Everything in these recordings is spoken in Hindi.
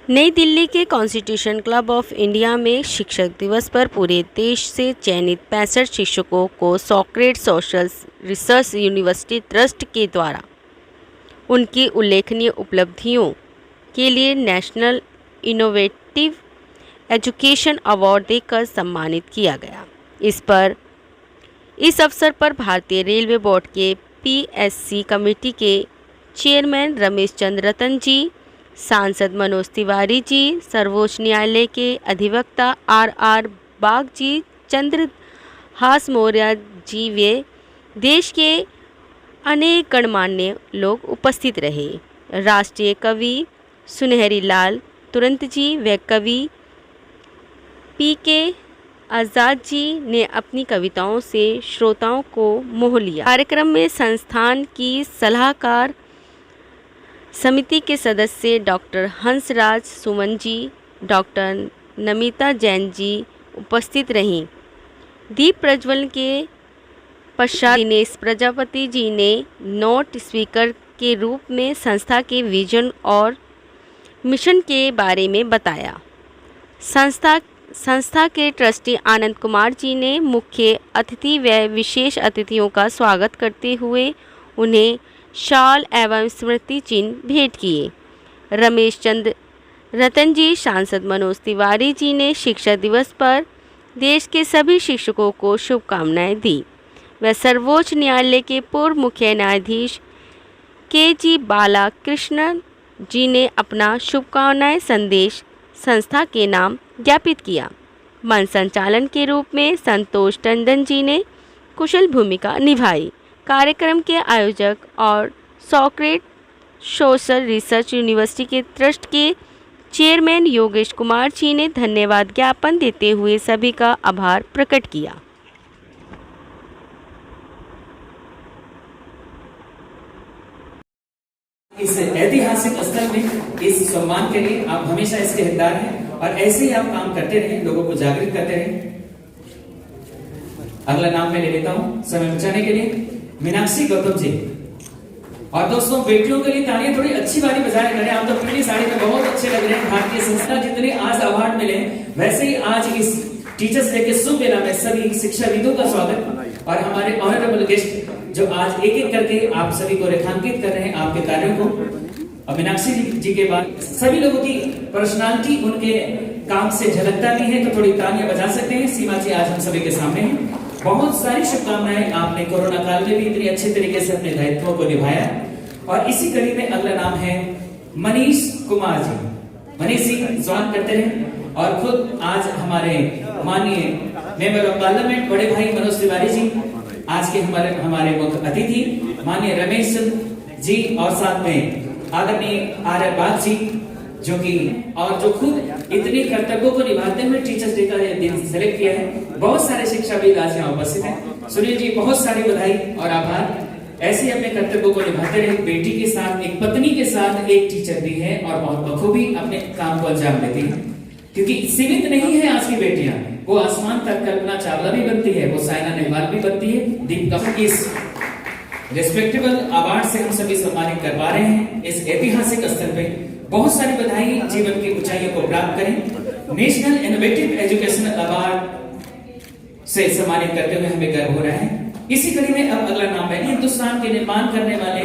नई दिल्ली के कॉन्स्टिट्यूशन क्लब ऑफ इंडिया में शिक्षक दिवस पर पूरे देश से चयनित 65 शिक्षकों को Socrates social research university trust के द्वारा उनकी उल्लेखनीय उपलब्धियों के लिए नेशनल इनोवेटिव एजुकेशन अवार्ड देकर सम्मानित किया गया। इस अवसर पर भारतीय रेलवे बोर्ड के पीएससी कमेटी के चेयरमैन रमेश चंद्र रतन जी, सांसद मनोज तिवारी जी, सर्वोच्च न्यायालय के अधिवक्ता आर बाग जी, चंद्रहास मौर्य जी व देश के अनेक गणमान्य लोग उपस्थित रहे। राष्ट्रीय कवि सुनहरी लाल तुरंत जी व कवि पीके आज़ाद जी ने अपनी कविताओं से श्रोताओं को मोह लिया। कार्यक्रम में संस्थान की सलाहकार समिति के सदस्य डॉक्टर हंसराज सुमन जी, डॉक्टर नमिता जैन जी उपस्थित रहीं। दीप प्रज्वलन के पश्चात दिनेश प्रजापति जी ने नोट स्पीकर के रूप में संस्था के विजन और मिशन के बारे में बताया। संस्था के ट्रस्टी आनंद कुमार जी ने मुख्य अतिथि व विशेष अतिथियों का स्वागत करते हुए उन्हें शॉल एवं स्मृति चिन्ह भेंट किए। रमेश चंद्र रतन जी, सांसद मनोज तिवारी जी ने शिक्षक दिवस पर देश के सभी शिक्षकों को शुभकामनाएं दी। वह सर्वोच्च न्यायालय के पूर्व मुख्य न्यायाधीश के.जी. बालाकृष्णन जी ने अपना शुभकामनाएं संदेश संस्था के नाम ज्ञापित किया। मंच संचालन के रूप में संतोष टंडन जी ने कुशल भूमिका निभाई। कार्यक्रम के आयोजक और सॉक्रेटिस सोशल रिसर्च यूनिवर्सिटी के ट्रस्ट के चेयरमैन योगेश कुमार जी ने धन्यवाद ज्ञापन देते हुए सभी का आभार प्रकट किया। इस ऐतिहासिक स्थल में इस सम्मान के लिए आप हमेशा इसके हकदार हैं और ऐसे ही आप काम करते रहें, लोगों को जागृत करते रहें। अगला नाम मैं ले लेता हूं समय बचाने के लिए, मीनाक्षी गौतम जी। और दोस्तों, बेटियों के लिए तालियां थोड़ी अच्छी वाली बजाया करें। आप तो पीली साड़ी में बहुत अच्छे लग रहे हैं। भारतीय संस्था जितने आज अवार्ड मिले, वैसे ही आज इस टीचर्स डे के शुभ मेला में सभी शिक्षाविदों का स्वागत और हमारे ऑनरेबल गेस्ट जो आज एक एक करके आप सभी को रेखांकित कर रहे हैं आपके कार्यों को। और मीनाक्षी जी के बाद सभी लोगों की पर्सनालिटी उनके काम से झलकता भी है, तो थोड़ी तालियां बजा सकते हैं। सीमा जी आज हम सभी के सामने हैं। बहुत सारी शुभकामनाएं, आपने कोरोना काल में भी इतनी अच्छे तरीके से अपने दायित्वों को निभाया। और इसी कड़ी में अगला नाम है मनीष कुमार जी। मनीष जी स्वागत करते हैं। और खुद आज हमारे माननीय मेंबर ऑफ पार्लियामेंट बड़े भाई मनोज तिवारी जी, आज के हमारे मुख्य अतिथि माननीय रमेश जी, और साथ में आदरणीय आर बाग जी जो खुद इतने कर्तव्यों को निभाते हुए टीचर्स डे का दिन सेलेक्ट किया है। बहुत सारे शिक्षाविद आज यहाँ उपस्थित हैं। सुनील जी, बहुत सारी बधाई और आभार। ऐसे अपने कर्तव्यों को निभाते रहे। बेटी के साथ, एक पत्नी के साथ एक टीचर भी है और बहुत बखूबी अपने काम को अंजाम देती है। क्योंकि सीमित नहीं है आज की बेटियां, वो आसमान तक कल्पना चावला भी बनती है, वो साइना नेहवाल भी बनती है। दीपिका की इस रेस्पेक्टेबल अवार्ड से हम सभी सम्मानित कर पा रहे हैं इस ऐतिहासिक स्तर पे। बहुत सारी बधाई, जीवन की ऊंचाइयों को प्राप्त करें। नेशनल इनोवेटिव एजुकेशन अवार्ड से सम्मानित करते हुए हमें गर्व हो रहा है। इसी कड़ी में अब अगला नाम है, हिंदुस्तान के निर्माण करने वाले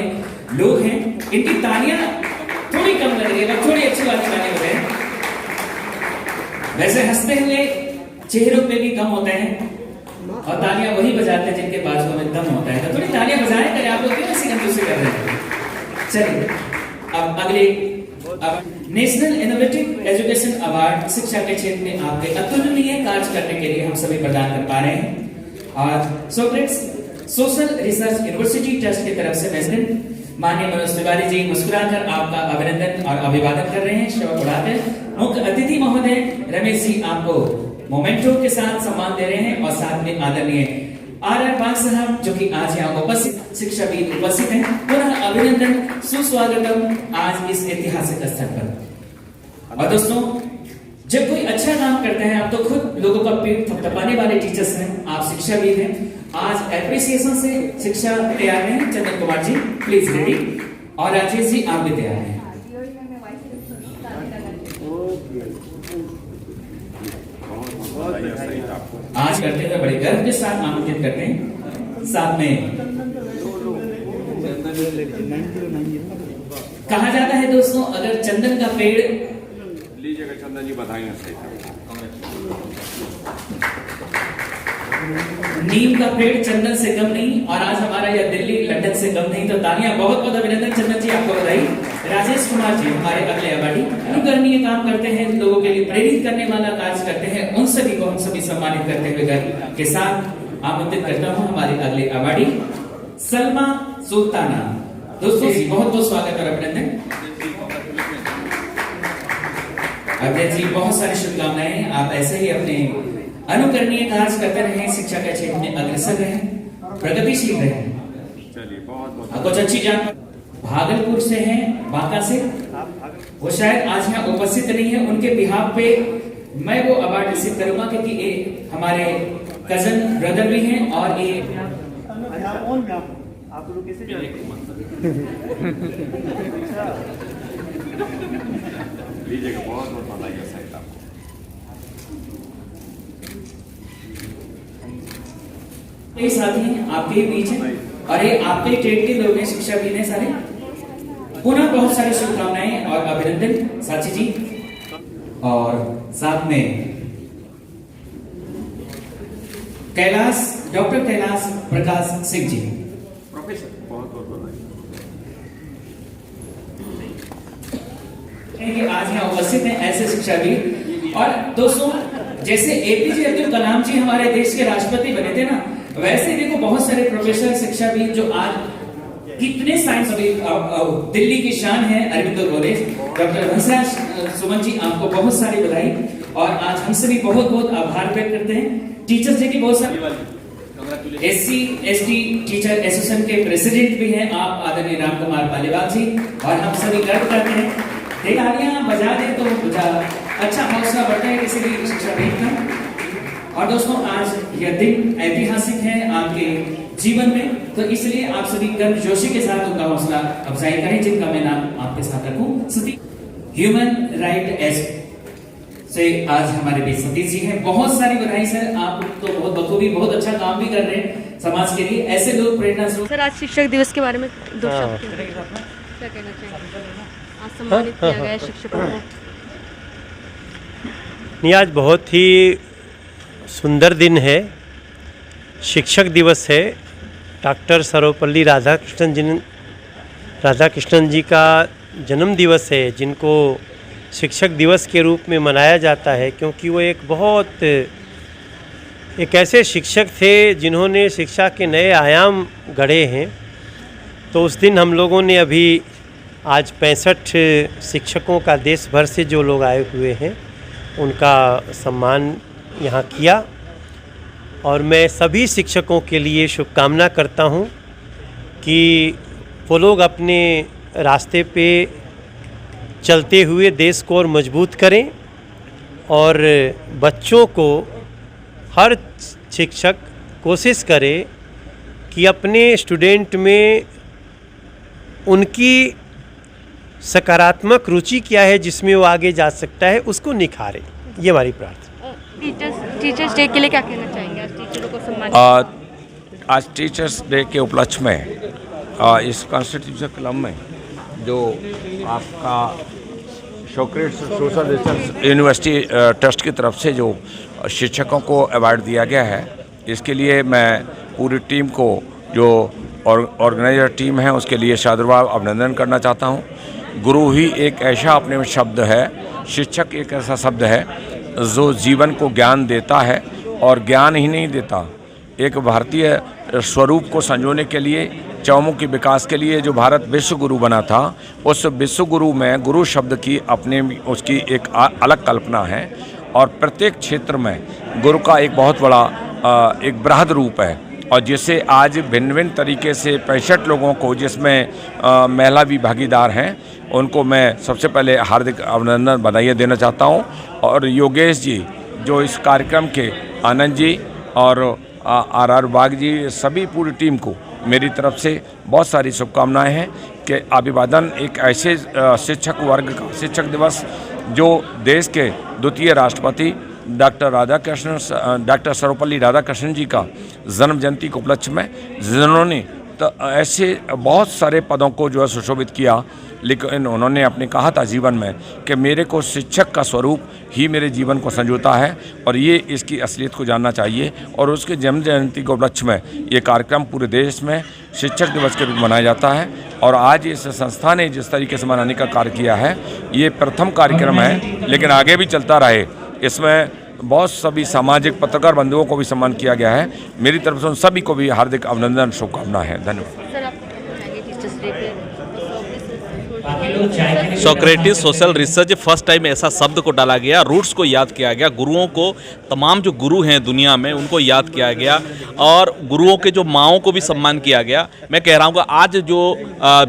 लोग हैं। इनकी तालियां थोड़ी कम लग रही है, थोड़ी अच्छी बात गाने हो रहे हैं। वैसे हंसते हुए चेहरों पे भी दम होते हैं और तालियां वही बजाते हैं जिनके बाजुओं में दम होता है। तो थोड़ी तालियां बजाएं करें। आप लोग क्यों ऐसी कंजूसी कर रहे हैं? चलिए अब अगले नेशनल इनोवेटिव एजुकेशन अवार्ड शिक्षा के क्षेत्र में आपके अतुलनीय कार्य करने के लिए हम सभी प्रदान कर पा रहे हैं। और Socrates social research university trust की तरफ से प्रेसिडेंट माननीय मनोज तिवारी जी मुस्कुराकर आपका अभिनंदन और अभिवादन कर रहे हैं, शव उड़ाते हैं। मुख्य अतिथि महोदय रमेश जी आपको मोमेंटो के साथ सम्मान दे रहे हैं और साथ में आदरणीय आर बाग साहब जो कि आज यहाँ उपस्थित शिक्षाविद उपस्थित हैं। पुनः अभिनंदन, सुस्वागतम आज इस ऐतिहासिक स्थल पर। और दोस्तों, जब कोई अच्छा काम करते हैं आप तो खुद लोगों का पीठ थपथपाने वाले टीचर्स हैं, आप शिक्षाविद हैं। आज एप्रिसिएशन से शिक्षा तैयार हैं चंदन कुमार जी, प्लीज रेडी। और राजेश जी आप भी तैयार हैं। आज करते हुए बड़े गर्व के साथ आमंत्रित करते हैं। साथ में कहा जाता है दोस्तों, अगर चंदन का पेड़ लीजिएगा चंदन जी, बधाई सही। नीम का पेड़ चंदन से कम नहीं, और आज हमारा यह दिल्ली लंदन से कम नहीं। तो तालियां, बहुत बहुत अभिनंदन चंदन जी, आपको बधाई। राजेश कुमार जी हमारे अगले अवार्डी, अनुकरणीय काम करते हैं, लोगों के लिए प्रेरित करने वाला कार्य करते हैं, उन सभी को हम सभी सम्मानित करते हुए गर्व के साथ आमंत्रित करता हूं हमारे अगले अवार्डी सलमा सुल्ताना। दोस्तों बहुत बहुत स्वागत और अभिनंदन। अभ्यर्थ जी बहुत सारी शुभकामनाएं, आप ऐसे ही अपने अनुकरणीय कार्य करते रहें, शिक्षा के क्षेत्र में अग्रसर रहें, प्रगतिशील रहें। चलिए बहुत बहुत कुछ अच्छी जान भागलपुर से हैं, बांका से, वो शायद आज यहाँ उपस्थित नहीं है, उनके बिहाफ पे मैं वो अवार्ड रिसीव करूंगा, क्योंकि ये हमारे कजन ब्रदर भी हैं और ये आप लोग कैसे लीजिएगा, बहुत बहुत बधाई सही आपको। कई साथी हैं आपके बीच हैं, और ये आपके ट्रेड के लोग हैं, शिक्षा भी हैं सारे। पुनः बहुत सारी शुभकामनाएं और अभिनंदन साची जी, और साथ में कैलाश, डॉक्टर कैलाश प्रकाश सिंह जी। प्रोफेसर बहुत बहुत बधाई। आज यहाँ उपस्थित हैं ऐसे शिक्षाविद। और दोस्तों, जैसे एपीजे अब्दुल कलाम जी हमारे देश के राष्ट्रपति बने थे ना, वैसे देखो बहुत सारे प्रोफेसर शिक्षाविद जो आज कितने साइंस, अभी दिल्ली की शान है अरविंदो कॉलेज। डॉक्टर हंसराज सुमन जी, आपको बहुत सारी बधाई, और आज हम सभी बहुत बहुत आभार व्यक्त करते हैं। टीचर्स डे की बहुत सारी SC ST टीचर एसोसिएशन के प्रेसिडेंट भी हैं आप, आदरणीय राम कुमार पालीवाल जी, और हम सभी गर्व करते हैं। तालियां बजा दें तो अच्छा हौसला बढ़ता है किसी भी शिक्षाविद का। और दोस्तों, आज यह दिन ऐतिहासिक है आपके जीवन में, तो इसलिए आप सभी गर्मजोशी के साथ उनका हौसला अफजाई करें, जिनका मैं नाम आपके साथ रखूं। सतीश, ह्यूमन राइट एस से आज हमारे बीच सतीश जी हैं। बहुत सारी बधाई सर, आप तो बहुत बखूबी बहुत अच्छा काम भी कर रहे हैं समाज के लिए, ऐसे लोग प्रेरणा स्रोत। सर, आज शिक्षक दिवस के बारे में दो शब्द क्या कहना चाहिए? आज सम्मानित किया गया है शिक्षकों को। नहीं, आज बहुत ही सुंदर दिन है, शिक्षक दिवस है। डॉक्टर सर्वपल्ली राधाकृष्णन जी का जन्म दिवस है, जिनको शिक्षक दिवस के रूप में मनाया जाता है, क्योंकि वो एक ऐसे शिक्षक थे जिन्होंने शिक्षा के नए आयाम गढ़े हैं। तो उस दिन हम लोगों ने अभी आज 65 शिक्षकों का देश भर से जो लोग आए हुए हैं उनका सम्मान यहाँ किया, और मैं सभी शिक्षकों के लिए शुभकामना करता हूँ कि वो लोग अपने रास्ते पे चलते हुए देश को और मजबूत करें, और बच्चों को हर शिक्षक कोशिश करे कि अपने स्टूडेंट में उनकी सकारात्मक रुचि क्या है, जिसमें वो आगे जा सकता है, उसको निखारे। ये हमारी प्रार्थना। टीचर्स डे के लिए क्या कहना चाहेंगे? आज टीचरों को सम्मानित, आज टीचर्स डे के उपलक्ष्य में इस कॉन्स्टिट्यूशन क्लब में जो आपका शॉकरेट सोशल रिसर्च यूनिवर्सिटी ट्रस्ट की तरफ से जो शिक्षकों को अवार्ड दिया गया है, इसके लिए मैं पूरी टीम को, जो ऑर्गेनाइजर टीम है, उसके लिए सादरभाव अभिनंदन करना चाहता हूँ। गुरु ही एक ऐसा अपने में शब्द है, शिक्षक एक ऐसा शब्द है जो जीवन को ज्ञान देता है, और ज्ञान ही नहीं देता, एक भारतीय स्वरूप को संजोने के लिए, चौमुखी विकास के लिए जो भारत विश्व गुरु बना था, उस विश्व गुरु में गुरु शब्द की अपने उसकी एक अलग कल्पना है, और प्रत्येक क्षेत्र में गुरु का एक बहुत बड़ा एक बृहद रूप है, और जिससे आज भिन्न भिन्न तरीके से 65 लोगों को, जिसमें महिला भी भागीदार हैं, उनको मैं सबसे पहले हार्दिक अभिनंदन बधाई देना चाहता हूं। और योगेश जी जो इस कार्यक्रम के, आनंद जी और RR बाग जी, सभी पूरी टीम को मेरी तरफ से बहुत सारी शुभकामनाएं हैं के अभिवादन एक ऐसे शिक्षक वर्ग का शिक्षक दिवस जो देश के द्वितीय राष्ट्रपति डॉक्टर सर्वपल्ली राधाकृष्णन जी का जन्म जयंती के उपलक्ष्य में जिन्होंने तो ऐसे बहुत सारे पदों को जो है सुशोभित किया, लेकिन उन्होंने अपने कहा था जीवन में कि मेरे को शिक्षक का स्वरूप ही मेरे जीवन को संजोता है और ये इसकी असलियत को जानना चाहिए। और उसके जन्म जयंती के उपलक्ष्य में ये कार्यक्रम पूरे देश में शिक्षक दिवस के रूप में मनाया जाता है। और आज इस संस्था ने जिस तरीके से मनाने का कार्य किया है, ये प्रथम कार्यक्रम है, लेकिन आगे भी चलता रहे। इसमें बहुत सभी सामाजिक पत्रकार बंधुओं को भी सम्मान किया गया है। मेरी तरफ से उन सभी को भी हार्दिक अभिनंदन, शुभकामना है। धन्यवाद। सर, आप क्या कहना चाहेंगे टीचर्स डे पे? Socrates social research first time ऐसा शब्द को डाला गया, रूट्स को याद किया गया, गुरुओं को, तमाम जो गुरु हैं दुनिया में उनको याद किया गया और गुरुओं के जो माँओं को भी सम्मान किया गया। मैं कह रहा हूँ कि आज जो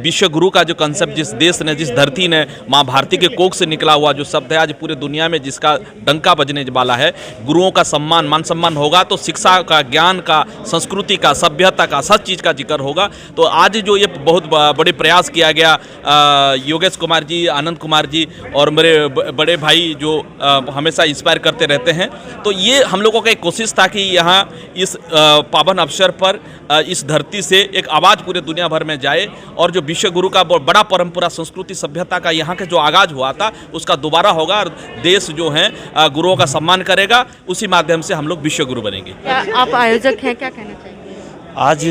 विश्व गुरु का जो कंसेप्ट जिस देश ने, जिस धरती ने माँ भारती के कोख से निकला हुआ जो शब्द है, आज पूरे दुनिया में जिसका डंका बजने वाला है, गुरुओं का सम्मान, मान सम्मान होगा तो शिक्षा का, ज्ञान का, संस्कृति का, सभ्यता का, सब चीज़ का जिक्र होगा। तो आज जो ये बहुत बड़े प्रयास किया गया, योगेश कुमार जी, आनंद कुमार जी और मेरे बड़े भाई जो हमेशा इंस्पायर करते रहते हैं, तो ये हम लोगों का एक कोशिश था कि यहाँ इस पावन अवसर पर इस धरती से एक आवाज़ पूरे दुनिया भर में जाए और जो विश्व गुरु का बड़ा परंपरा, संस्कृति, सभ्यता का यहाँ के जो आगाज हुआ था उसका दोबारा होगा और देश जो है गुरुओं का सम्मान करेगा। उसी माध्यम से हम लोग विश्व गुरु बनेंगे। क्या आप आयोजक हैं, क्या कहना चाहेंगे? आज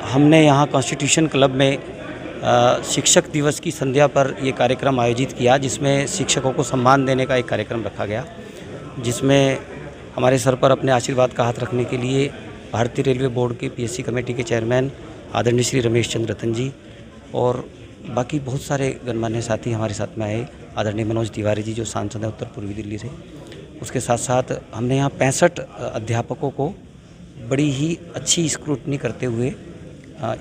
हमने यहाँ कॉन्स्टिट्यूशन क्लब में शिक्षक दिवस की संध्या पर ये कार्यक्रम आयोजित किया, जिसमें शिक्षकों को सम्मान देने का एक कार्यक्रम रखा गया, जिसमें हमारे सर पर अपने आशीर्वाद का हाथ रखने के लिए भारतीय रेलवे बोर्ड के पीएससी कमेटी के चेयरमैन आदरणीय श्री रमेश चंद्र रतन जी और बाकी बहुत सारे गणमान्य साथी हमारे साथ में आए। आदरणीय मनोज तिवारी जी जो सांसद हैं उत्तर पूर्वी दिल्ली से। उसके साथ साथ हमने यहाँ 65 अध्यापकों को बड़ी ही अच्छी स्क्रूटनी करते हुए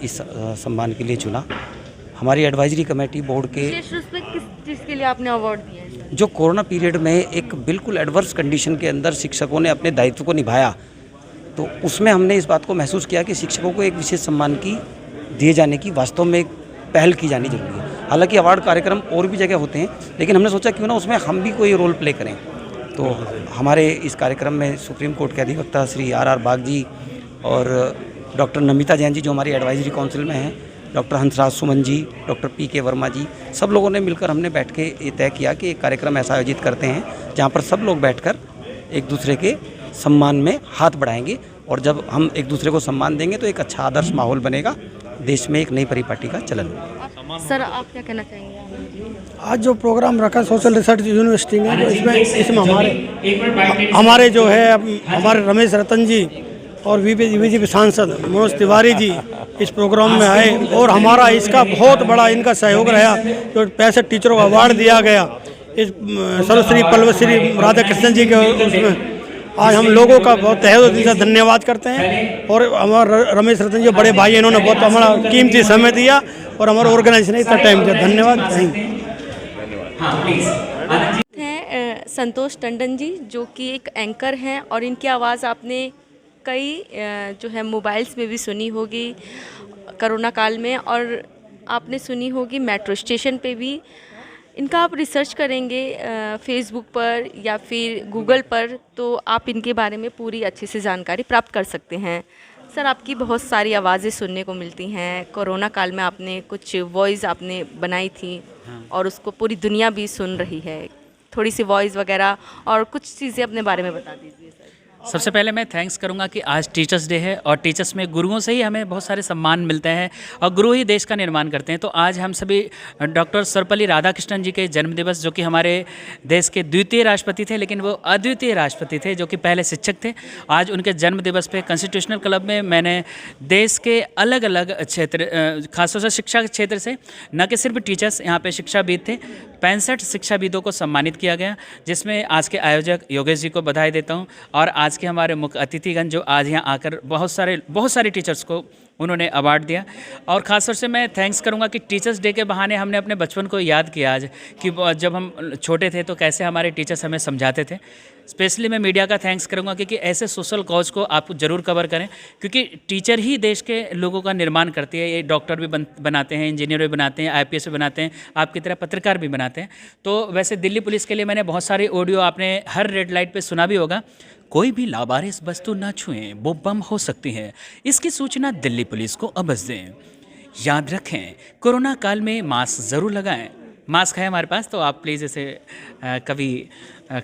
इस सम्मान के लिए चुना। हमारी एडवाइजरी कमेटी बोर्ड के विशेष रूप से किस चीज़ के लिए आपने अवार्ड दिया है? जो कोरोना पीरियड में एक बिल्कुल एडवर्स कंडीशन के अंदर शिक्षकों ने अपने दायित्व को निभाया, तो उसमें हमने इस बात को महसूस किया कि शिक्षकों को एक विशेष सम्मान की दिए जाने की वास्तव में एक पहल की जानी जरूरी है। हालांकि अवार्ड कार्यक्रम और भी जगह होते हैं, लेकिन हमने सोचा क्यों ना उसमें हम भी कोई रोल प्ले करें। तो हमारे इस कार्यक्रम में सुप्रीम कोर्ट के अधिवक्ता श्री RR बाग जी और डॉक्टर नमिता जैन जी जो हमारी एडवाइजरी काउंसिल में हैं, doctor Hansraj Suman ji, doctor PK Verma जी, सब लोगों ने मिलकर हमने बैठ के ये तय किया कि एक कार्यक्रम ऐसा आयोजित करते हैं जहाँ पर सब लोग बैठकर एक दूसरे के सम्मान में हाथ बढ़ाएंगे और जब हम एक दूसरे को सम्मान देंगे तो एक अच्छा आदर्श माहौल बनेगा, देश में एक नई परिपाटी का चलन होगा। सर, आप क्या कहना चाहेंगे? आज जो प्रोग्राम रखा सोशल रिसर्च यूनिवर्सिटी में, जो इसमें हमारे जो है हमारे रमेश रतन जी और बीजेपी सांसद मनोज तिवारी जी इस प्रोग्राम में आए और हमारा इसका बहुत बड़ा इनका सहयोग रहा। जो 65 टीचरों को अवार्ड दिया गया इस सर्वश्री पल्लवश्री राधाकृष्णन जी के उसमें, आज हम लोगों का बहुत तहे दिल से धन्यवाद करते हैं। और हमारे रमेश रतन जी बड़े भाई, इन्होंने बहुत हमारा कीमती समय दिया और हमारे ऑर्गेनाइजेशन ने इतना टाइम दिया। धन्यवाद। हैं संतोष टंडन जी जो कि एक एंकर हैं और इनकी आवाज़ आपने कई जो है मोबाइल्स में भी सुनी होगी कोरोना काल में, और आपने सुनी होगी मेट्रो स्टेशन पे भी। इनका आप रिसर्च करेंगे फेसबुक पर या फिर गूगल पर तो आप इनके बारे में पूरी अच्छे से जानकारी प्राप्त कर सकते हैं। सर, आपकी बहुत सारी आवाज़ें सुनने को मिलती हैं। कोरोना काल में आपने कुछ वॉइस आपने बनाई थी और उसको पूरी दुनिया भी सुन रही है। थोड़ी सी वॉइस वगैरह और कुछ चीज़ें अपने बारे में बता दीजिए सर। सबसे पहले मैं थैंक्स करूंगा कि आज टीचर्स डे है और टीचर्स में गुरुओं से ही हमें बहुत सारे सम्मान मिलते हैं और गुरु ही देश का निर्माण करते हैं। तो आज हम सभी डॉक्टर सर्वपल्ली राधाकृष्णन जी के जन्म दिवस, जो कि हमारे देश के द्वितीय राष्ट्रपति थे, लेकिन वो अद्वितीय राष्ट्रपति थे जो कि पहले शिक्षक थे। आज उनके जन्म दिवस पे कॉन्स्टिट्यूशनल क्लब में मैंने देश के अलग अलग क्षेत्र, खासतौर से शिक्षा के क्षेत्र से, न कि सिर्फ टीचर्स, यहाँ पे शिक्षाविद थे, 65 शिक्षाविदों को सम्मानित किया गया, जिसमें आज के आयोजक योगेश जी को बधाई देता हूँ और आज के हमारे मुख्य अतिथिगण जो आज यहाँ आकर बहुत सारे टीचर्स को उन्होंने अवार्ड दिया। और ख़ास तौर से मैं थैंक्स करूंगा कि टीचर्स डे के बहाने हमने अपने बचपन को याद किया आज कि जब हम छोटे थे तो कैसे हमारे टीचर्स हमें समझाते थे। स्पेशली मैं मीडिया का थैंक्स करूंगा क्योंकि ऐसे सोशल कॉज को आप ज़रूर कवर करें, क्योंकि टीचर ही देश के लोगों का निर्माण करती है। ये डॉक्टर भी बनाते हैं, इंजीनियर भी बनाते हैं, IPS भी बनाते हैं, आपकी तरह पत्रकार भी बनाते हैं। तो वैसे दिल्ली पुलिस के लिए मैंने बहुत सारे ऑडियो आपने हर रेड लाइट पे सुना भी होगा। कोई भी लावारिस वस्तु ना छुएं, वो बम हो सकती है। इसकी सूचना दिल्ली पुलिस को अवश्य दें। याद रखें, कोरोना काल में मास्क ज़रूर लगाएं। मास्क है हमारे पास, तो आप प्लीज़ इसे कभी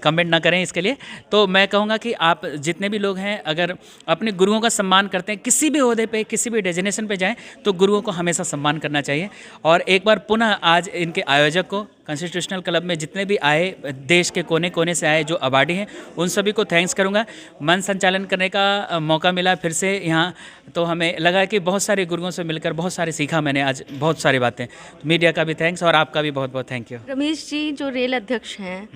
कमेंट ना करें इसके लिए। तो मैं कहूँगा कि आप जितने भी लोग हैं, अगर अपने गुरुओं का सम्मान करते हैं, किसी भी ओहदे पे, किसी भी डेजिग्नेशन पे जाएं, तो गुरुओं को हमेशा सम्मान करना चाहिए। और एक बार पुनः आज इनके आयोजक को, कॉन्स्टिट्यूशनल क्लब में जितने भी आए, देश के कोने कोने से आए जो अवार्डी हैं, उन सभी को थैंक्स करूँगा। मन संचालन करने का मौका मिला फिर से यहाँ, तो हमें लगा कि बहुत सारे गुरुओं से मिलकर बहुत सारे सीखा मैंने आज, बहुत सारी बातें। तो मीडिया का भी थैंक्स और आपका भी बहुत बहुत थैंक यू। रमेश जी जो रेल अध्यक्ष हैं,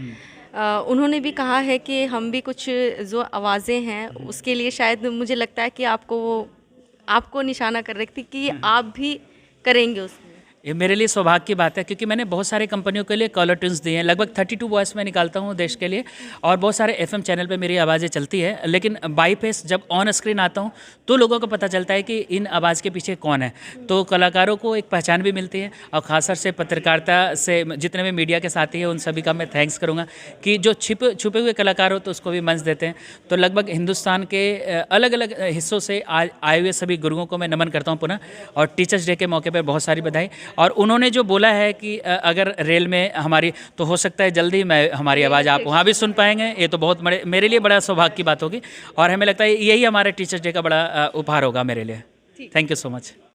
उन्होंने भी कहा है कि हम भी कुछ जो आवाज़ें हैं उसके लिए शायद मुझे लगता है कि आपको निशाना कर रही थी कि आप भी करेंगे उसमें। ये मेरे लिए सौभाग्य की बात है, क्योंकि मैंने बहुत सारे कंपनियों के लिए कॉलर ट्यून्स दिए हैं। लगभग 32 वॉइस मैं निकालता हूँ देश के लिए, और बहुत सारे FM चैनल पे मेरी आवाज़ें चलती है। लेकिन बाई फेस जब ऑन स्क्रीन आता हूँ तो लोगों को पता चलता है कि इन आवाज़ के पीछे कौन है। तो कलाकारों को एक पहचान भी मिलती है, और ख़ासतौर से पत्रकारिता से जितने भी मीडिया के साथी हैं उन सभी का मैं थैंक्स करूँगा कि जो छुपे हुए कलाकार हो तो उसको भी मंच देते हैं। तो लगभग हिंदुस्तान के अलग अलग हिस्सों से आए हुए सभी गुरुओं को मैं नमन करता हूँ पुनः। और टीचर्स डे के मौके पर बहुत सारी बधाई। और उन्होंने जो बोला है कि अगर रेल में हमारी, तो हो सकता है जल्दी हमारी आवाज़ आप वहाँ भी सुन पाएंगे। ये तो बहुत मेरे लिए बड़ा सौभाग्य की बात होगी, और हमें लगता है यही हमारे टीचर्स डे का बड़ा उपहार होगा मेरे लिए। Thank you so much.